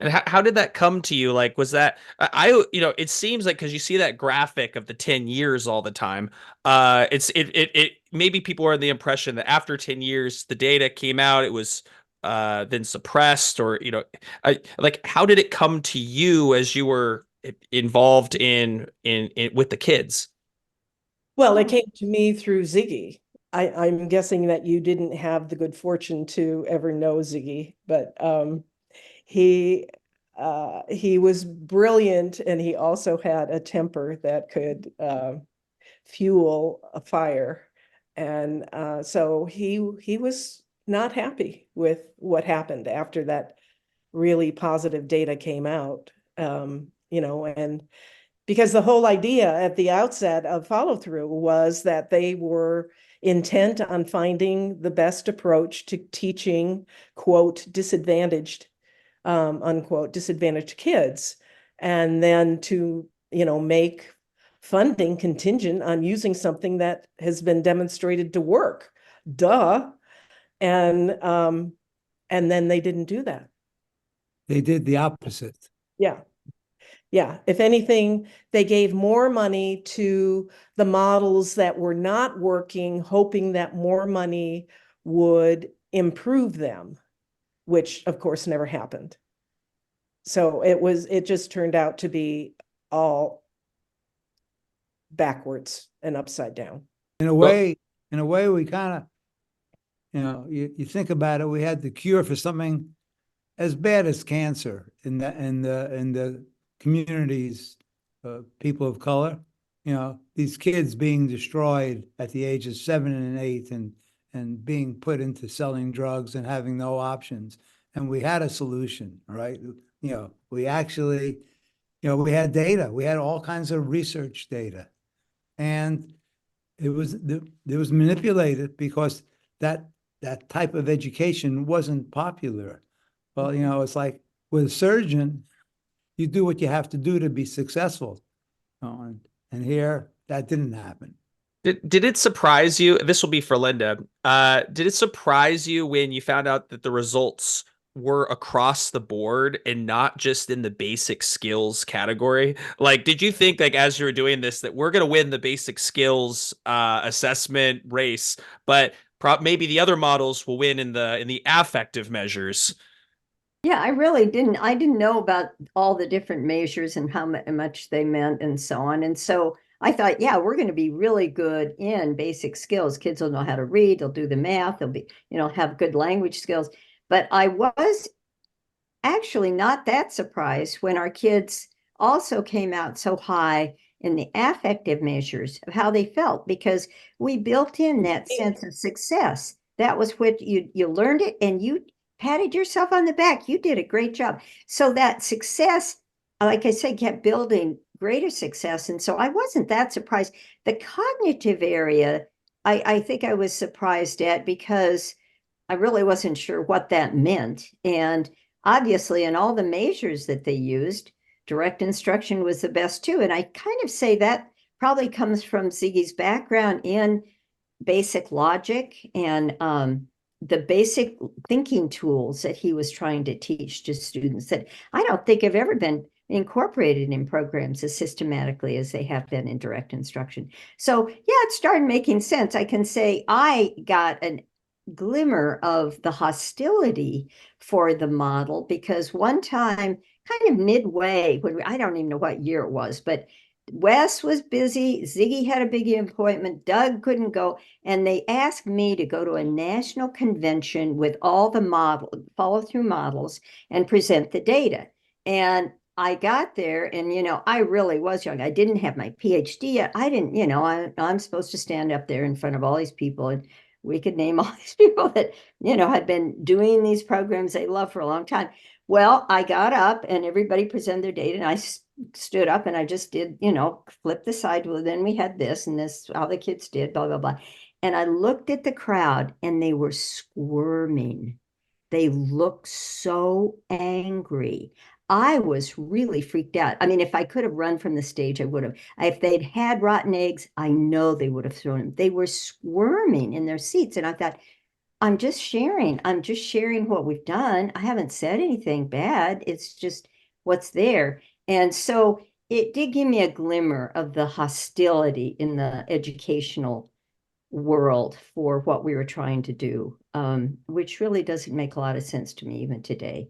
And how did that come to you? Like, was that it seems like because you see that graphic of the 10 years all the time, it maybe people are in the impression that after 10 years the data came out, it was then suppressed, or like how did it come to you as you were involved in with the kids? Well, it came to me through Ziggy. I'm guessing that you didn't have the good fortune to ever know Ziggy, but he was brilliant, and he also had a temper that could fuel a fire. And so he was not happy with what happened after that really positive data came out. And because the whole idea at the outset of follow through was that they were intent on finding the best approach to teaching, quote, disadvantaged, unquote, disadvantaged kids, and then to, make funding contingent on using something that has been demonstrated to work. Duh. And then they didn't do that. They did the opposite. Yeah. Yeah. If anything, they gave more money to the models that were not working, hoping that more money would improve them, which of course never happened. So it just turned out to be all backwards and upside down. In a way, we kind of, you think about it, we had the cure for something as bad as cancer in the communities, people of color. These kids being destroyed at the age of 7 and 8 and being put into selling drugs and having no options. And we had a solution, right? We actually, we had data. We had all kinds of research data. And it was manipulated because that type of education wasn't popular. Well, it's like with a surgeon, you do what you have to do to be successful. And here, that didn't happen. Did it surprise you? This will be for Linda. Did it surprise you when you found out that the results were across the board and not just in the basic skills category? Like, did you think, like, as you were doing this, that we're going to win the basic skills assessment race, but maybe the other models will win in the affective measures? Yeah, I really didn't. I didn't know about all the different measures and how much they meant and so on. And so I thought, yeah, we're going to be really good in basic skills. Kids will know how to read, they'll do the math, they'll be, have good language skills. But I was actually not that surprised when our kids also came out so high in the affective measures of how they felt, because we built in that sense of success. That was what you learned it, and you patted yourself on the back. You did a great job. So that success, like I said, kept building greater success. And so I wasn't that surprised. The cognitive area, I think I was surprised at, because I really wasn't sure what that meant. And obviously, in all the measures that they used, direct instruction was the best too. And I kind of say that probably comes from Ziggy's background in basic logic and the basic thinking tools that he was trying to teach to students that I don't think have ever been incorporated in programs as systematically as they have been in direct instruction. So yeah, it started making sense. I can say I got an glimmer of the hostility for the model, because one time, kind of midway, I don't even know what year it was, but Wes was busy, Ziggy had a big appointment, Doug couldn't go, and they asked me to go to a national convention with all the follow-through models and present the data. And I got there, and I really was young. I didn't have my PhD yet. I didn't, I'm supposed to stand up there in front of all these people, and we could name all these people that, had been doing these programs they love for a long time. Well, I got up and everybody presented their data, and I stood up and I just did, flip the side. Well, then we had this and this, how the kids did, blah, blah, blah. And I looked at the crowd and they were squirming. They looked so angry. I was really freaked out. I mean, if I could have run from the stage, I would have. If they'd had rotten eggs, I know they would have thrown them. They were squirming in their seats. And I thought, I'm just sharing. I'm just sharing what we've done. I haven't said anything bad. It's just what's there. And so it did give me a glimmer of the hostility in the educational world for what we were trying to do, which really doesn't make a lot of sense to me even today.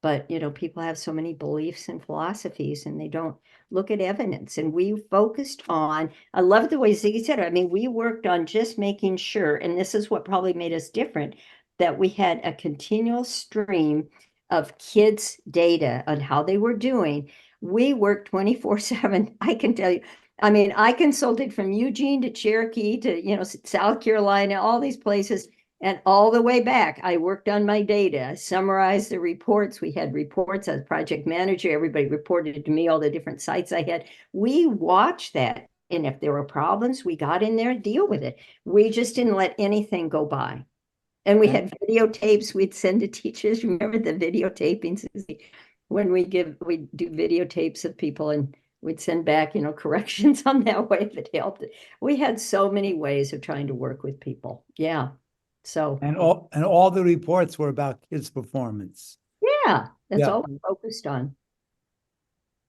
But, people have so many beliefs and philosophies and they don't look at evidence. And we focused on, I love the way Ziggy said it. I mean, we worked on just making sure, and this is what probably made us different, that we had a continual stream of kids' data on how they were doing. We worked 24/7. I can tell you, I mean, I consulted from Eugene to Cherokee to, South Carolina, all these places. And all the way back, I worked on my data, summarized the reports. We had reports as project manager. Everybody reported to me all the different sites I had. We watched that. And if there were problems, we got in there and deal with it. We just didn't let anything go by. And we had videotapes we'd send to teachers. Remember the videotaping, Susie? When we do videotapes of people and we'd send back, corrections on that way if it helped. We had so many ways of trying to work with people. Yeah. So, And all the reports were about kids' performance. yeah, that's Yeah. all we focused on.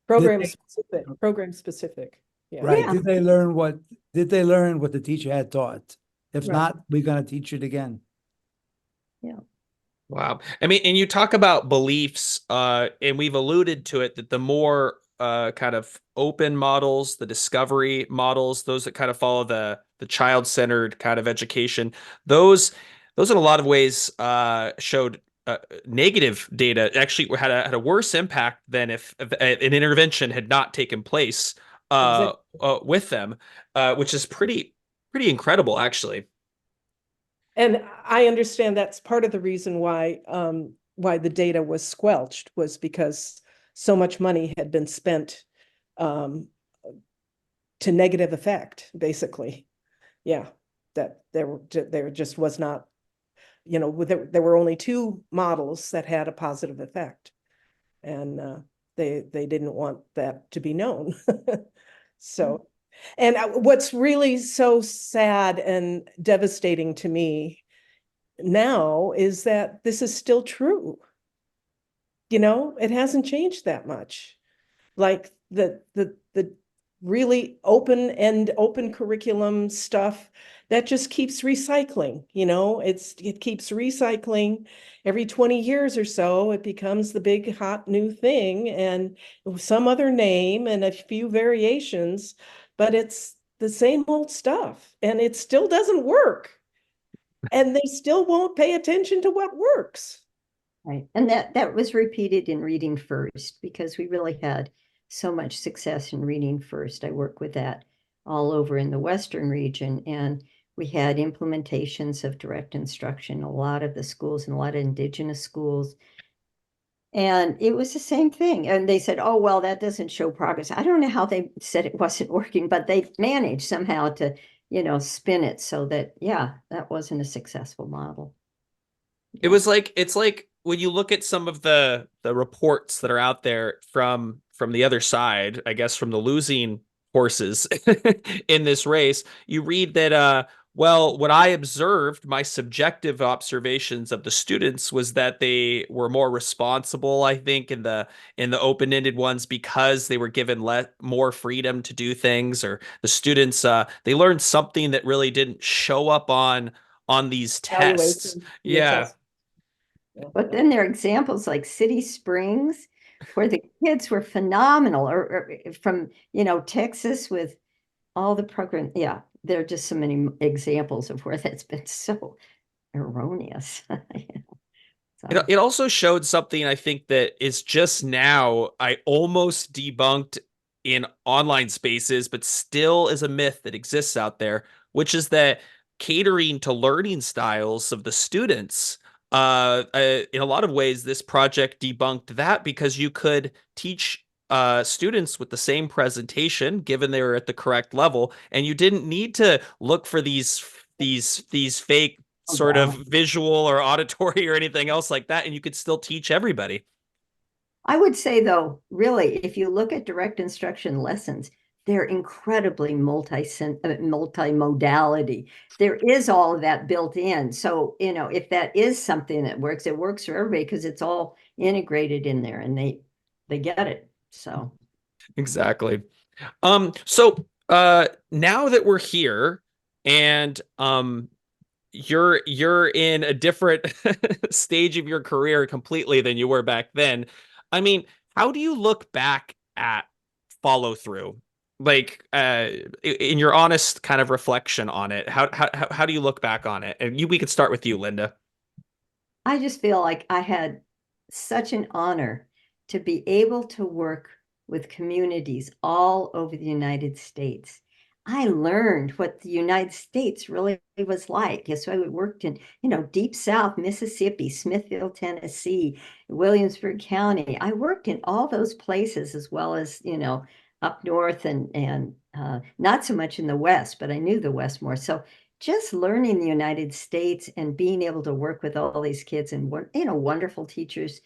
Program they- specific, program specific. Yeah. Right. Yeah. Did they learn what the teacher had taught? If Right. not, we're going to teach it again. Yeah. Wow. I mean, and you talk about beliefs, and we've alluded to it, that the more kind of open models, the discovery models, those that kind of follow the child-centered kind of education, those in a lot of ways showed negative data. Actually had a worse impact than if an intervention had not taken place with them, which is pretty incredible, actually. And I understand that's part of the reason why the data was squelched, was because so much money had been spent to negative effect, basically. Yeah, that there just was not, there were only 2 models that had a positive effect, and they didn't want that to be known. So, and what's really so sad and devastating to me now is that this is still true. It hasn't changed that much. Like the really open curriculum stuff that just keeps recycling, it keeps recycling. Every 20 years or so, it becomes the big hot new thing, and some other name and a few variations, but it's the same old stuff and it still doesn't work. And they still won't pay attention to what works. Right. And that was repeated in Reading First, because we really had so much success in Reading First. I work with that all over in the Western region, and we had implementations of direct instruction, a lot of the schools and a lot of indigenous schools. And it was the same thing. And they said, oh, well, that doesn't show progress. I don't know how they said it wasn't working, but they managed somehow to, spin it so that, yeah, that wasn't a successful model. It was like, it's like when you look at some of the reports that are out there from the other side, I guess from the losing horses in this race, you read that well, what I observed, my subjective observations of the students, was that they were more responsible, I think, in the open-ended ones, because they were given more freedom to do things, or the students they learned something that really didn't show up on these tests. Yeah. But then there are examples like City Springs, where the kids were phenomenal, or from, Texas with all the program. Yeah, there are just so many examples of where that's been so erroneous. So, It also showed something, I think, that is just now, I almost debunked in online spaces, but still is a myth that exists out there, which is that catering to learning styles of the students, in a lot of ways, this project debunked that, because you could teach students with the same presentation, given they were at the correct level, and you didn't need to look for these fake sort of visual or auditory or anything else like that, and you could still teach everybody. I would say, though, really, if you look at direct instruction lessons, they're incredibly multimodality. There is all of that built in. So, if that is something that works, it works for everybody because it's all integrated in there and they get it. So Exactly. So now that we're here, and you're in a different stage of your career completely than you were back then. I mean, how do you look back at follow through? Like in your honest kind of reflection on it, how do you look back on it? And we could start with you, Linda. I just feel like I had such an honor to be able to work with communities all over the United States. I learned what the United States really was like. So I worked in, Deep South Mississippi, Smithville, Tennessee, Williamsburg County. I worked in all those places as well as, up north and not so much in the West, but I knew the West more. So just learning the United States and being able to work with all these kids and wonderful teachers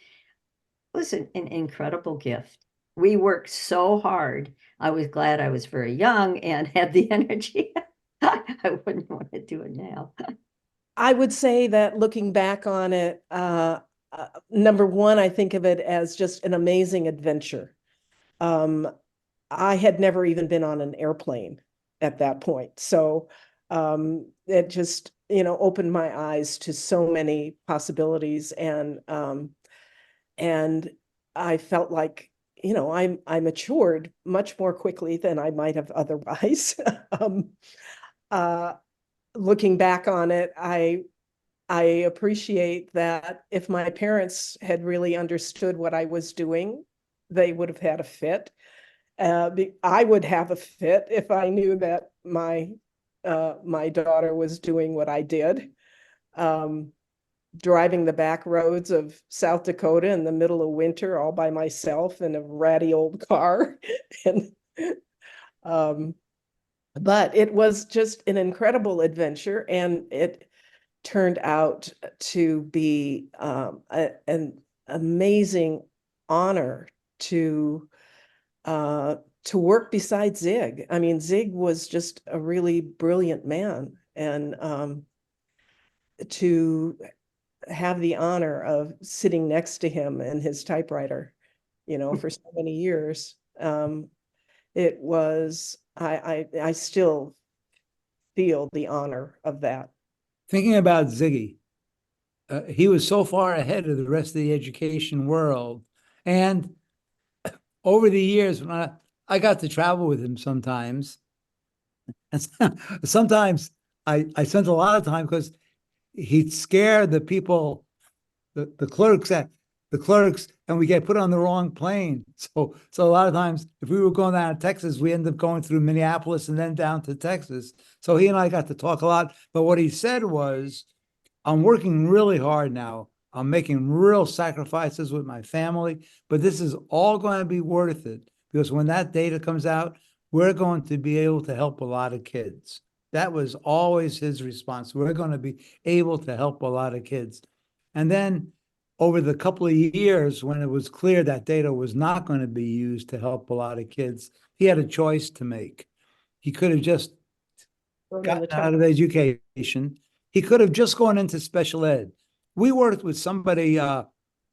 was an incredible gift. We worked so hard. I was glad I was very young and had the energy. I wouldn't want to do it now. I would say that looking back on it, number one, I think of it as just an amazing adventure. I had never even been on an airplane at that point. So it just, opened my eyes to so many possibilities. And I felt like, I matured much more quickly than I might have otherwise. Looking back on it, I appreciate that if my parents had really understood what I was doing, they would have had a fit. I would have a fit if I knew that my daughter was doing what I did. Driving the back roads of South Dakota in the middle of winter all by myself in a ratty old car. And but it was just an incredible adventure, and it turned out to be an amazing honor to work beside Zig. I mean, Zig was just a really brilliant man, and to have the honor of sitting next to him and his typewriter, for so many years. It was, I still feel the honor of that. Thinking about Ziggy, he was so far ahead of the rest of the education world. And over the years, when I got to travel with him sometimes, and sometimes I spent a lot of time because he'd scare the people, the clerks and we get put on the wrong plane. So a lot of times if we were going down to Texas, we ended up going through Minneapolis and then down to Texas. So he and I got to talk a lot. But what he said was, I'm working really hard now. I'm making real sacrifices with my family, but this is all going to be worth it because when that data comes out, we're going to be able to help a lot of kids. That was always his response. We're going to be able to help a lot of kids. And then over the couple of years, when it was clear that data was not going to be used to help a lot of kids, he had a choice to make. He could have just gotten out of education. He could have just gone into special ed. We worked with somebody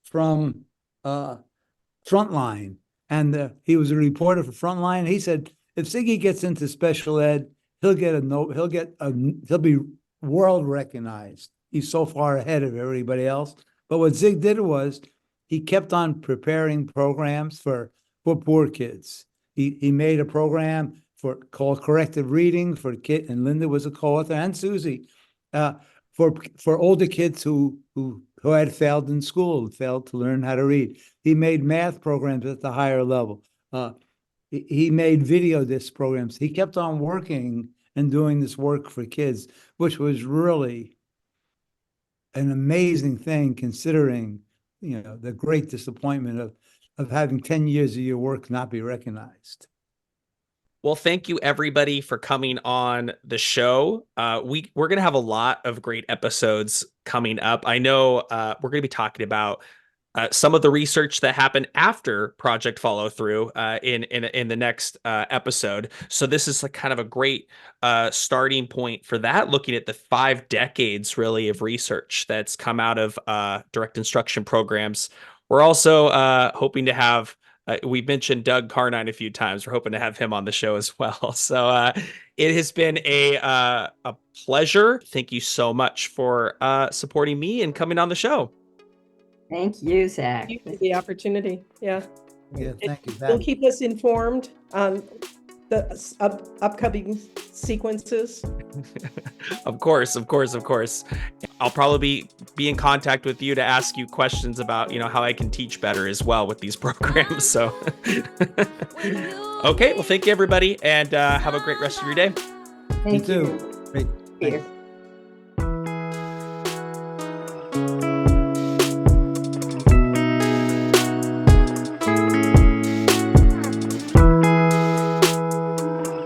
from Frontline, and he was a reporter for Frontline. He said, if Ziggy gets into special ed, he'll be world recognized. He's so far ahead of everybody else. But what Zig did was he kept on preparing programs for poor kids. He made a program called Corrective Reading for kids, and Linda was a co-author, and Susie, for older kids who had failed in school, failed to learn how to read. He made math programs at the higher level. He made video disc programs. He kept on working and doing this work for kids, which was really an amazing thing considering, the great disappointment of having 10 years of your work not be recognized. Well, thank you everybody for coming on the show. We're going to have a lot of great episodes coming up. I know we're going to be talking about some of the research that happened after Project Follow Through in the next episode. So this is like kind of a great starting point for that, looking at the 5 decades really of research that's come out of direct instruction programs. We're also hoping to have we mentioned Doug Carnine a few times. We're hoping to have him on the show as well. So it has been a pleasure. Thank you so much for supporting me and coming on the show. Thank you, Zach. Thank you for the opportunity. Yeah. Yeah, thank you. You'll keep us informed on the upcoming sequences. Of course. I'll probably be in contact with you to ask you questions about, how I can teach better as well with these programs. So, okay. Well, thank you, everybody, and have a great rest of your day. Thank You you. too. Great. Here.